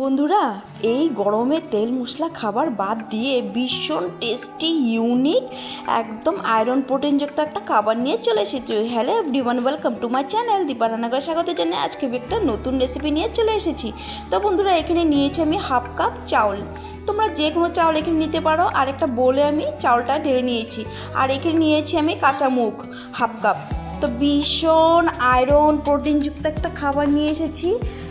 বন্ধুরা, এই গরমে তেল মশলা খাবার বাদ দিয়ে ভীষণ টেস্টি ইউনিক একদম আয়রন প্রোটিনযুক্ত একটা খাবার নিয়ে চলে এসেছি। Hello everyone, welcome to my channel Deepa রান্নাঘরে স্বাগত জানিয়ে আজকে একটা নতুন রেসিপি নিয়ে চলে এসেছি। তো বন্ধুরা, এখানে নিয়েছি আমি হাফ কাপ চাউল। তোমরা যে কোনো চাউল এখানে নিতে পারো। আর একটা বোলে আমি চাউলটা ঢেলে নিয়েছি। আর এখানে নিয়েছি আমি কাঁচা মুগ হাফ কাপ। তো ভীষণ আয়রন প্রোটিনযুক্ত একটা খাবার নিয়ে এসেছি।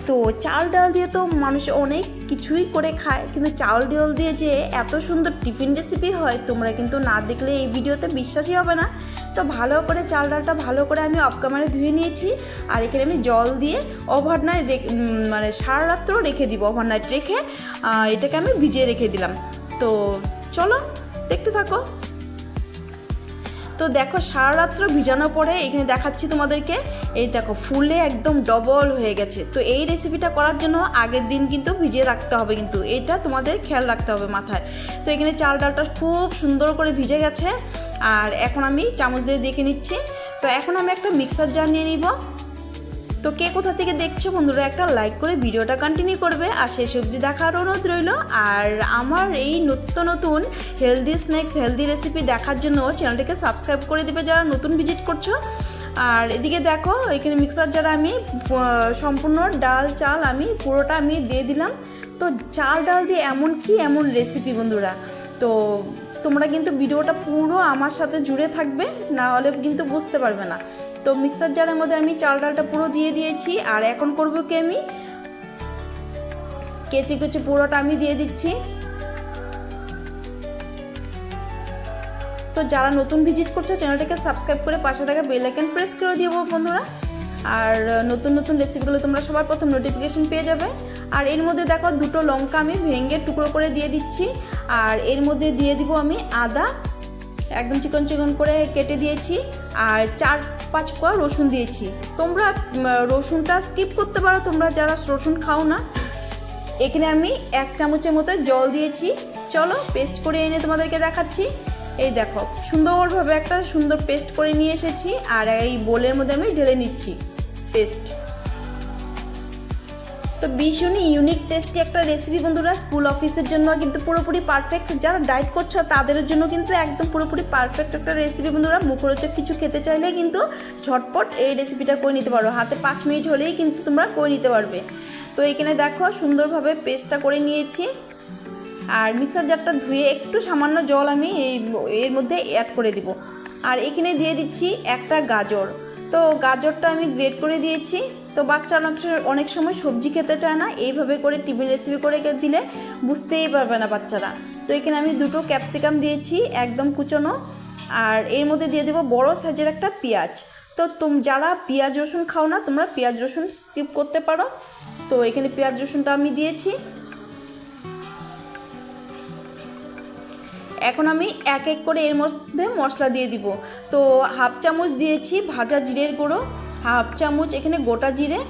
তো চাল ডাল দিয়ে তো মানুষ অনেক কিছুই করে খায়, কিন্তু চাল ডাল দিয়ে যে এত সুন্দর টিফিন রেসিপি হয় তোমরা কিন্তু না দেখলে এই ভিডিওতে বিশ্বাসই হবে না। তো ভালো করে চাল ডালটা ভালো করে আমি অফ ক্যামেরায় ধুয়ে নিয়েছি। আর এখানে আমি জল দিয়ে ওভারনাইট মানে সারা রাত্র রেখে দিব। ওভারনাইট রেখে এটাকে আমি ভিজিয়ে রেখে দিলাম। তো চলো দেখতে থাকো। তো দেখো, সারা রাত্র ভিজানোর পরে এখানে দেখাচ্ছি তোমাদেরকে। এই দেখো, ফুলে একদম ডবল হয়ে গেছে। তো এই রেসিপিটা করার জন্য আগের দিন কিন্তু ভিজিয়ে রাখতে হবে, কিন্তু এটা তোমাদের খেয়াল রাখতে হবে মাথায়। তো এখানে চাল ডালটা খুব সুন্দর করে ভিজে গেছে। আর এখন আমি চামচ দিয়ে দেখে নিচ্ছি। তো এখন আমি একটা মিক্সার জার নিয়ে নিব। তো কে কোথা থেকে দেখছো বন্ধুরা, একটা লাইক করে ভিডিওটা কন্টিনিউ করবে আর শেষ অবধি দেখার অনুরোধ রইল। আর আমার এই নতুন হেলদি স্ন্যাক্স হেলদি রেসিপি দেখার জন্য চ্যানেলটাকে সাবস্ক্রাইব করে দেবে যারা নতুন ভিজিট করছো। আর এদিকে দেখো, এখানে মিক্সার জারে আমি সম্পূর্ণ ডাল চাল আমি পুরোটা আমি দিয়ে দিলাম। তো চাল ডাল দিয়ে এমন রেসিপি বন্ধুরা। তো তোমরা কিন্তু ভিডিওটা পুরো আমার সাথে জুড়ে থাকবে, না হলে কিন্তু বুঝতে পারবে না। তো মিক্সার জারের মধ্যে আমি চাল ডালটা পুরো দিয়ে দিয়েছি। আর এখন করবো কি, আমি কেচি পুরোটা আমি দিয়ে দিচ্ছি। তো যারা নতুন ভিজিট করছো চ্যানেলটাকে সাবস্ক্রাইব করে পাশে থাকা বেল আইকন প্রেস করে দিও বন্ধুরা। আর নতুন রেসিপিগুলো তোমরা সবার প্রথম নোটিফিকেশন পেয়ে যাবে। আর এর মধ্যে দেখো, দুটো লঙ্কা আমি ভেঙে টুকরো করে দিয়ে দিচ্ছি। আর এর মধ্যে দিয়ে দিব আমি আদা একদম চিকন করে কেটে দিয়েছি। আর 4-5 কোয়া রসুন দিয়েছি। তোমরা রসুনটা স্কিপ করতে পারো তোমরা যারা রসুন খাও না। এখানে আমি 1 চামচের মতো জল দিয়েছি। চলো পেস্ট করে এনে তোমাদেরকে দেখাচ্ছি। এই দেখো, সুন্দরভাবে একটা সুন্দর পেস্ট করে নিয়ে এসেছি। আর এই বোলের মধ্যে আমি ঢেলে নিচ্ছি পেস্ট। তো ভীষণই ইউনিক টেস্টি একটা রেসিপি বন্ধুরা। স্কুল অফিসের জন্য কিন্তু পুরোপুরি পারফেক্ট। যারা ডায়েট করছো তাদের জন্য কিন্তু একদম পুরোপুরি পারফেক্ট একটা রেসিপি বন্ধুরা। মুখরোচক কিছু খেতে চাইলে কিন্তু ঝটপট এই রেসিপিটা করে নিতে পারো। হাতে 5 মিনিট হলেই কিন্তু তোমরা করে নিতে পারবে। তো এখানে দেখো, সুন্দরভাবে পেস্টটা করে নিয়েছি। আর মিক্সার জারটা ধুয়ে একটু সামান্য জল আমি এর মধ্যে অ্যাড করে দিব। আর এখানে দিয়ে দিচ্ছি একটা গাজর। তো গাজরটা আমি গ্রেট করে দিয়েছি। তো বাচ্চা অনেক সময় সবজি খেতে চায় না, এইভাবে করে টিফিন রেসিপি করে দিলে বুঝতেই পারবে না বাচ্চারা। তো এখানে আমি 2টো ক্যাপসিকাম দিয়েছি একদম কুচনো। আর এর মধ্যে দিয়ে দেবো বড় সাইজের একটা পেঁয়াজ। তো যারা পেঁয়াজ রসুন খাও না তোমরা পেঁয়াজ রসুন স্কিপ করতে পারো। তো এখানে পেঁয়াজ রসুনটা আমি দিয়েছি। এখন আমি এক এক করে এর মধ্যে মশলা দিয়ে দিব। তো হাফ চামচ দিয়েছি ভাজা জিরের গুঁড়ো, হাফ চামচ এখানে গোটা জিরে,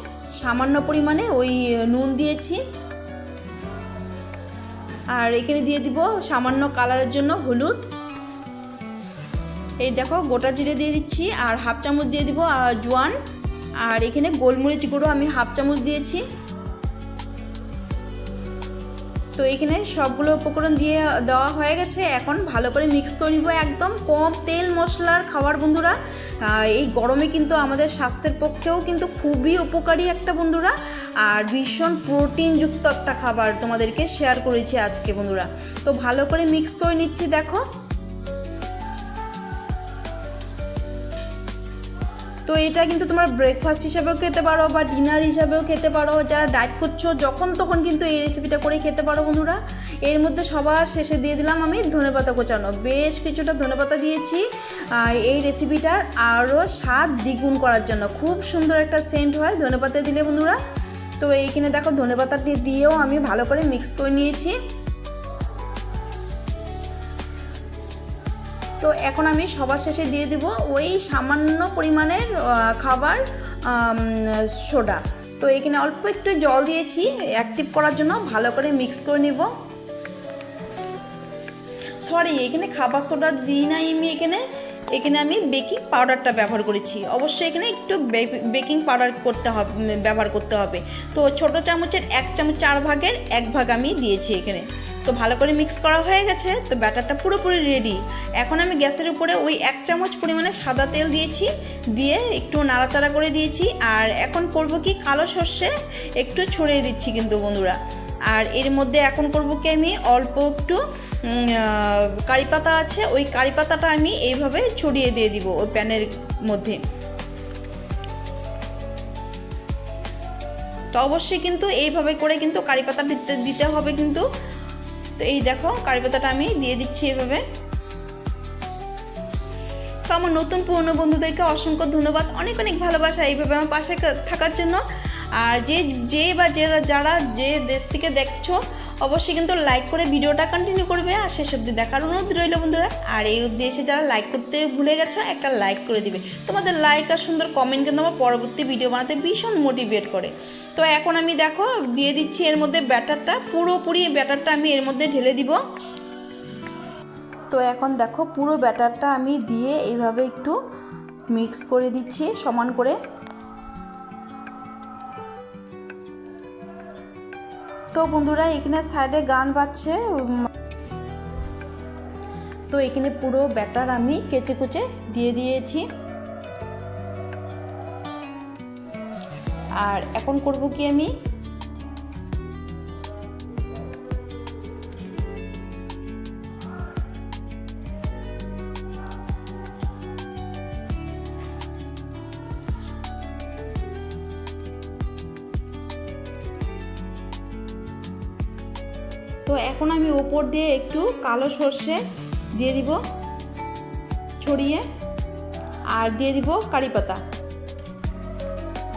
সামান্য পরিমাণে ওই নুন দিয়েছি। আর এখানে দিয়ে দিব সামান্য কালারের জন্য হলুদ। এই দেখো, গোটা জিরে দিয়ে দিচ্ছি। আর হাফ চামচ দিয়ে দিব জোয়ান। আর এখানে গোলমরিচ গুঁড়ো আমি হাফ চামচ দিয়েছি। তো এখানে সবগুলো উপকরণ দিয়ে দেওয়া হয়ে গেছে। এখন ভালো করে মিক্স করে নিব। একদম কম তেল মশলার খাবার বন্ধুরা। এই গরমে কিন্তু আমাদের স্বাস্থ্যের পক্ষেও কিন্তু খুবই উপকারী একটা বন্ধুরা। আর ভীষণ প্রোটিনযুক্ত একটা খাবার তোমাদেরকে শেয়ার করেছি আজকে বন্ধুরা। তো ভালো করে মিক্স করে নিচ্ছি। দেখো, তো এটা কিন্তু তোমরা ব্রেকফাস্ট হিসাবেও খেতে পারো বা ডিনার হিসাবেও খেতে পারো। যারা ডায়েট করছো যখন তখন কিন্তু এই রেসিপিটা করে খেতে পারো বন্ধুরা। এর মধ্যে সবার শেষে দিয়ে দিলাম আমি ধনেপাতা কোচানো, বেশ কিছুটা ধনেপাতা দিয়েছি এই রেসিপিটার আরও স্বাদ দ্বিগুণ করার জন্য। খুব সুন্দর একটা সেন্ট হয় ধনেপাতা দিলে বন্ধুরা। তো এইখানে দেখো, ধনেপাতাটি দিয়েও আমি ভালো করে মিক্স করে নিয়েছি। তো এখন আমি সবার শেষে দিয়ে দেব ওই সামান্য পরিমাণের খাবার সোডা। তো এখানে অল্প একটু জল দিয়েছি অ্যাক্টিভ করার জন্য, ভালো করে মিক্স করে নেব। সরি, এখানে খাবার সোডা দিই নাই আমি, এখানে এখানে আমি বেকিং পাউডারটা ব্যবহার করেছি। অবশ্যই এখানে একটু বেকিং পাউডার ব্যবহার করতে হবে। তো ছোটো চামচের 1 চামচ 4 ভাগের 1 ভাগ আমি দিয়েছি এখানে। তো ভালো করে মিক্স করা হয়ে গেছে। তো ব্যাটারটা পুরোপুরি রেডি। এখন আমি গ্যাসের উপরে ওই 1 চামচ পরিমাণে সাদা তেল দিয়েছি, দিয়ে একটু নাড়াচাড়া করে দিয়েছি। আর এখন করব কি, কালো সর্ষে একটু ছড়িয়ে দিচ্ছি কিন্তু বন্ধুরা। আর এর মধ্যে এখন করব কি, আমি অল্প একটু কারি পাতা আছে, ওই কারি পাতাটা আমি এইভাবে ছড়িয়ে দিয়ে দিব ওই প্যানের মধ্যে। তো অবশ্যই কিন্তু এইভাবে করে কিন্তু কারি পাতা দিতে হবে কিন্তু। তো এই দেখো কারি পাতাটা আমি দিয়ে দিচ্ছি এভাবে। তো আমার নতুন পুরনো বন্ধুদেরকে অসংখ্য ধন্যবাদ, অনেক অনেক ভালোবাসা এইভাবে আমার পাশে থাকার জন্য। আর যারা যে দেশ থেকে দেখছো অবশ্যই কিন্তু লাইক করে ভিডিওটা কন্টিনিউ করবে, আর শেষ অবধি দেখার অনুরোধ রইল বন্ধুরা। আর এই অবধি এসে যারা লাইক করতে ভুলে গেছো, একটা লাইক করে দিবে। তোমাদের লাইক আর সুন্দর কমেন্ট কিন্তু আমার পরবর্তী ভিডিও বানাতে ভীষণ মোটিভেট করে। তো এখন আমি দেখো দিয়ে দিচ্ছি এর মধ্যে ব্যাটারটা, পুরোপুরি ব্যাটারটা আমি এর মধ্যে ঢেলে দিব। তো এখন দেখো পুরো ব্যাটারটা আমি দিয়ে এইভাবে একটু মিক্স করে দিচ্ছি সমান করে। তো বন্ধুরা এখানে সাইডে গান বাজছে। তো এখানে পুরো ব্যাটার আমি কেচে কুচে দিয়ে দিয়েছি। আর এখন করব কি, আমি ওপর দিয়ে একটু কালো সর্ষে দিয়ে দিব ছড়িয়ে, আর দিয়ে দিব কারি পাতা।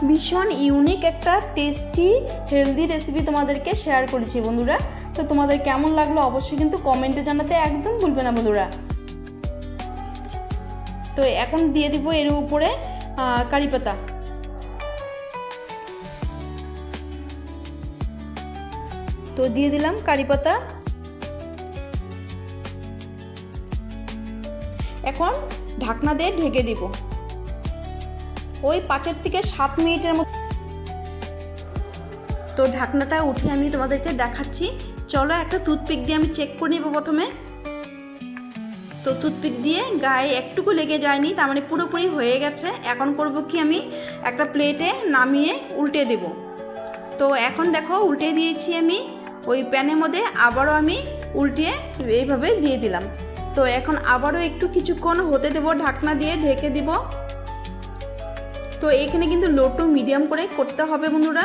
ভীষণ ইউনিক একটা টেস্টি হেলদি রেসিপি তোমাদেরকে শেয়ার করেছি বন্ধুরা। তো তোমাদের কেমন লাগলো অবশ্যই কিন্তু কমেন্টে জানাতে একদম ভুলবে না বন্ধুরা। তো এখন দিয়ে দিব এর উপরে কারি পাতা। তো দিয়ে দিলাম কারি পাতা। এখন ঢাকনা দিয়ে ঢেকে দিব ওই 5 থেকে 7 মিনিটের মতো। তো ঢাকনাটা উঠে আমি তোমাদেরকে দেখাচ্ছি। চলো একটা টুথপিক দিয়ে আমি চেক করে নেব প্রথমে। তো টুথপিক দিয়ে গায়ে একটুকু লেগে যায়নি, তার মানে পুরোপুরি হয়ে গেছে। এখন করব কি, আমি একটা প্লেটে নামিয়ে উল্টে দেব। তো এখন দেখো উল্টে দিয়েছি আমি ওই প্যানের মধ্যে, আবারও আমি উল্টিয়ে এইভাবে দিয়ে দিলাম। তো এখন আবারও একটু কিছুক্ষণ হতে দেব, ঢাকনা দিয়ে ঢেকে দিব। তো এখানে কিন্তু লো টু মিডিয়াম করে করতে হবে বন্ধুরা।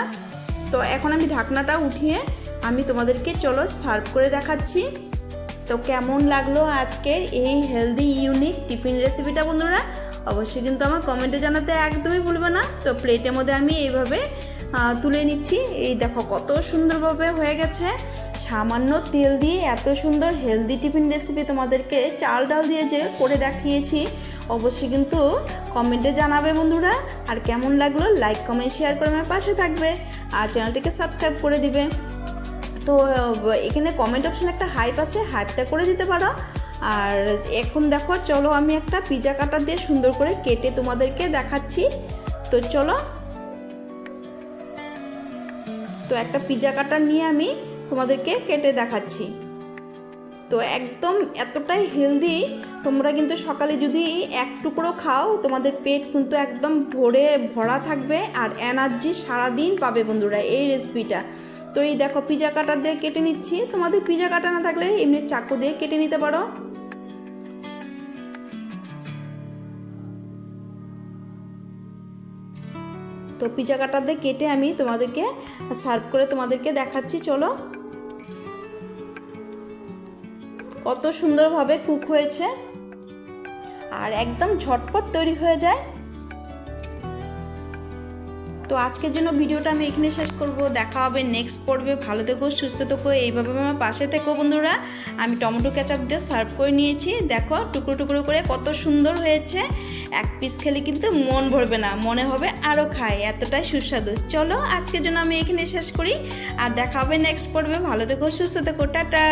তো এখন আমি ঢাকনাটা উঠিয়ে আমি তোমাদেরকে চলো সার্ভ করে দেখাচ্ছি। তো কেমন লাগলো আজকের এই হেলদি ইউনিক টিফিন রেসিপিটা বন্ধুরা, অবশ্যই কিন্তু আমার কমেন্টে জানাতে একদমই ভুলবে না। তো প্লেটের মধ্যে আমি এইভাবে তুলে নিচ্ছি। এই দেখো কত সুন্দরভাবে হয়ে গেছে। সামান্য তেল দিয়ে এত সুন্দর হেলদি টিফিন রেসিপি তোমাদেরকে চাল ডাল দিয়ে যে করে দেখিয়েছি, অবশ্যই কিন্তু কমেন্টে জানাবে বন্ধুরা। আর কেমন লাগলো লাইক কমেন্ট শেয়ার করে আমার পাশে থাকবে, আর চ্যানেলটিকে সাবস্ক্রাইব করে দিবে। তো এখানে কমেন্ট অপশানে একটা হাইপ আছে, হাইপটা করে দিতে পারো। আর এখন দেখো চলো আমি একটা পিজা কাটার দিয়ে সুন্দর করে কেটে তোমাদেরকে দেখাচ্ছি। তো চলো, তো একটা পিজা কাটার নিয়ে আমি তোমাদেরকে কেটে দেখাচ্ছি। তো একদম এতটাই হেলদি, তোমরা কিন্তু সকালে যদি এক টুকরো খাও তোমাদের পেট কিন্তু একদম ভরা থাকবে, আর এনার্জি সারাদিন পাবে বন্ধুরা এই রেসিপিটা। তো এই দেখো পিজা কাটার দিয়ে কেটে নিচ্ছি। তোমাদের পিজা কাটা না থাকলে এমনি চাকু দিয়ে কেটে নিতে পারো। তো পিজা কাটার দিয়ে কেটে আমি তোমাদেরকে সার্ভ করে তোমাদেরকে দেখাচ্ছি। চলো, কত সুন্দরভাবে কুক হয়েছে আর একদম ঝটপট তৈরি হয়ে যায়। তো আজকের জন্য ভিডিওটা আমি এখানে শেষ করব। দেখা হবে নেক্সট পর্বে। ভালো থেকো, সুস্থ থেকো, এইভাবে আমার পাশে থেকো বন্ধুরা। আমি টমেটো কেচাপ দিয়ে সার্ভ করে নিয়েছি। দেখো টুকরো টুকরো করে কত সুন্দর হয়েছে। এক পিস খেলে কিন্তু মন ভরবে না, মনে হবে আরও খাই, এতটাই সুস্বাদু। চলো আজকের জন্য আমি এখানে শেষ করি, আর দেখা হবে নেক্সট পর্বে। ভালো থেকো, সুস্থ থেকো, টাটা।